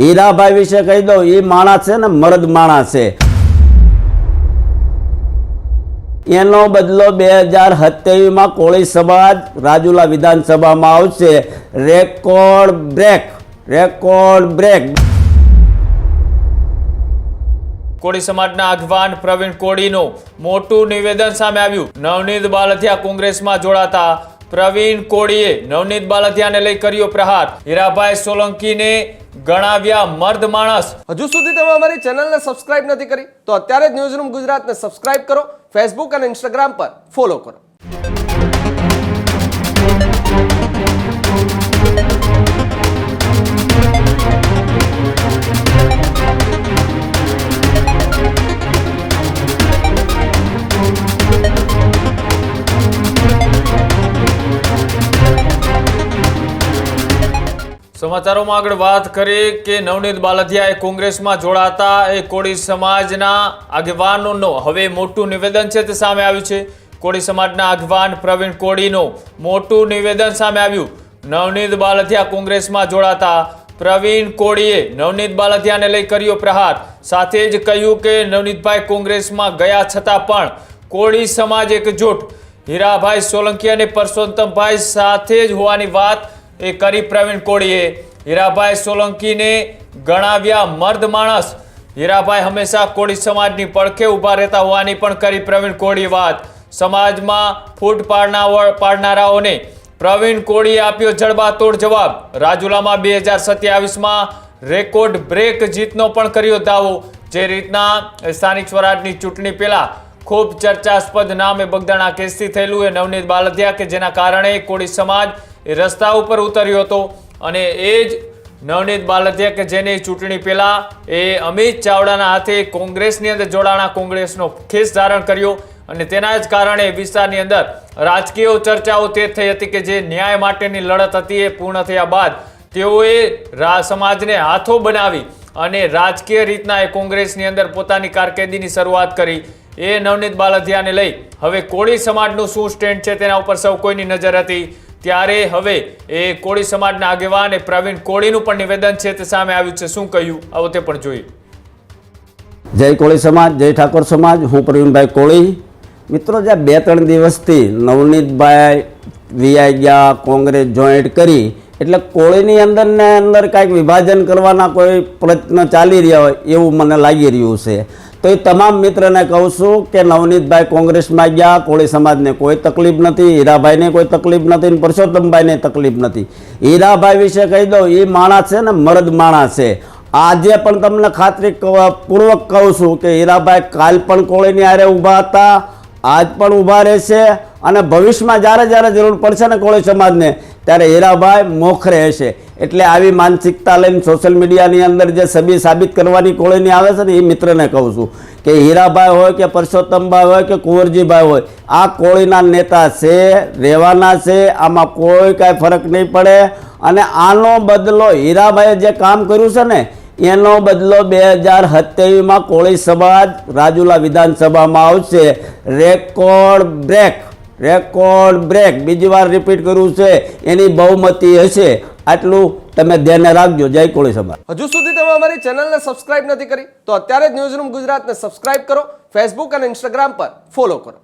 હીરાભાઈ વિશે કહી દઉં, એ માણસ છે ને મર્દ માણસ છે. એનો બદલો 2027માં કોળી સમાજ રાજુલા વિધાનસભામાં આવશે. Record break. કોળી સમાજના આગેવાન પ્રવીણ કોળીનું મોટું નિવેદન સામે આવ્યું. નવનીત બાલથિયા કોંગ્રેસમાં જોડાતા પ્રવીણ કોળીએ નવનીત બાલથિયાને લઈ કર્યો પ્રહાર. હીરાભાઈ સોલંકીને ગણાવ્યા મર્દ માણસ. હજુ સુધી તમે અમારી ચેનલને સબસ્ક્રાઇબ નથી કરી તો અત્યારે જ ન્યૂઝરૂમ ગુજરાતને સબસ્ક્રાઇબ કરો, ફેસબુક અને ઇન્સ્ટાગ્રામ પર ફોલો કરો. સમાચારોમાં આગળ વાત કરીએ કે નવનીત બાલથિયાએ કોંગ્રેસમાં જોડાતા એ કોળી સમાજના આગેવાનોનો હવે મોટું નિવેદન છે તે સામે આવ્યું છે. કોળી સમાજના આગેવાન પ્રવીણ કોળીનું મોટું નિવેદન સામે આવ્યું. નવનીત બાલથિયા કોંગ્રેસમાં જોડાતા પ્રવીણ કોળીએ નવનીત બાલથિયાને લઈ કર્યો પ્રહાર. સાથે જ કહ્યું કે નવનીતભાઈ કોંગ્રેસમાં ગયા છતાં પણ કોળી સમાજ એકજૂટ. હીરાભાઈ સોલંકી અને પરસોત્તમભાઈ સાથે જ હોવાની વાત એ કરી પ્રવીણ કોળીએ. હીરાભાઈ સોલંકીને ગણાવ્યા મર્દ માણસ. હીરાભાઈ હંમેશા કોળી સમાજની પડખે ઊભા રહેતા હોવાની પણ કરી પ્રવીણ કોળીએ વાત. સમાજમાં ફૂટ પાડનારાઓને પ્રવીણ કોળીએ આપ્યો જડબાતોડ જવાબ. રાજુલામાં 2027માં રેકોર્ડ બ્રેક જીતનો પણ કર્યો દાવો. જે રીતના સ્થાનિક સ્વરાજની ચૂંટણી પહેલા ખૂબ ચર્ચાસ્પદ નામે બગદાણા કેસથી થયેલું એ નવનીત બાલથિયા કે જેના કારણે કોળી સમાજ એ રસ્તા ઉપર ઉતર્યો હતો અને એ જ નવનીત બાલથિયા કે જેને ચૂંટણી પહેલા એ અમિત ચાવડાના હાથે કોંગ્રેસની અંદર જોડાણા, કોંગ્રેસનો ખેસ ધારણ કર્યો અને તેના જ કારણે વિસ્તારની અંદર રાજકીય ચર્ચાઓ તે થઈ હતી કે જે ન્યાય માટેની લડત હતી એ પૂર્ણ થયા બાદ તેઓએ સમાજને હાથો બનાવી અને રાજકીય રીતના એ કોંગ્રેસની અંદર પોતાની કારકિર્દીની શરૂઆત કરી. એ નવનીત બાલથિયાને લઈ હવે કોળી સમાજનું શું સ્ટેન્ડ છે તેના ઉપર સૌ કોઈની નજર હતી. ત્યારે હવે એ કોળી સમાજના આગેવાન પ્રવીણ કોળીનું પણ નિવેદન છે તે સામે આવ્યું છે. શું કહ્યું આવો તે પણ જોઈએ. જય કોળી સમાજ, જય ઠાકોર સમાજ. હું પ્રવીણભાઈ કોળી. મિત્રો, જે 2-3 દિવસથી નવનીતભાઈ વીઆઈ ગયા, કોંગ્રેસ જોઈન્ટ કરી એટલે કોળીની અંદર કાંઈક વિભાજન કરવાના કોઈ પ્રયત્ન ચાલી રહ્યા હોય એવું મને લાગી રહ્યું છે. તો એ તમામ મિત્રને કહું છું કે નવનીતભાઈ કોંગ્રેસમાં ગયા, કોળી સમાજને કોઈ તકલીફ નથી, હીરાભાઈને કોઈ તકલીફ નથી, પરસોત્તમભાઈને તકલીફ નથી. હીરાભાઈ વિશે કહી દઉં, એ માણસ છે ને મર્દ માણસ છે. આજે પણ તમને ખાતરી પૂર્વક કહું છું કે હીરાભાઈ કાલ પણ કોળીની હારે ઊભા હતા, આજ પણ ઊભા રહેશે અને ભવિષ્યમાં જ્યારે જરૂર પડશે ને કોળી સમાજને ત્યારે હીરાભાઈ મોખરે હશે. એટલે આવી માનસિકતા લઈને સોશિયલ મીડિયાની અંદર જે છબી સાબિત કરવાની કોળીની આવે છે ને એ મિત્રને કહું છું કે હીરાભાઈ હોય કે પરસોત્તમભાઈ હોય કે કુંવરજીભાઈ હોય, આ કોળીના નેતા છે, રહેવાના છે, આમાં કોઈ કાંઈ ફરક નહીં પડે. અને આનો બદલો હીરાભાઈએ જે કામ કર્યું છે ને એનો બદલો 2027માં કોળી સમાજ રાજુલા વિધાનસભામાં આવશે. Record break. બીજી વાર રિપીટ કર્યું છે, એની બહુમતી હશે. આટલું તમે ધ્યાને રાખજો. જય કોળી સમાજ. હજુ સુધી તમે અમારી ચેનલને સબસ્ક્રાઇબ નથી કરી તો અત્યારે જ ન્યૂઝરૂમ ગુજરાતને સબસ્ક્રાઇબ કરો, ફેસબુક અને ઇન્સ્ટાગ્રામ પર ફોલો કરો.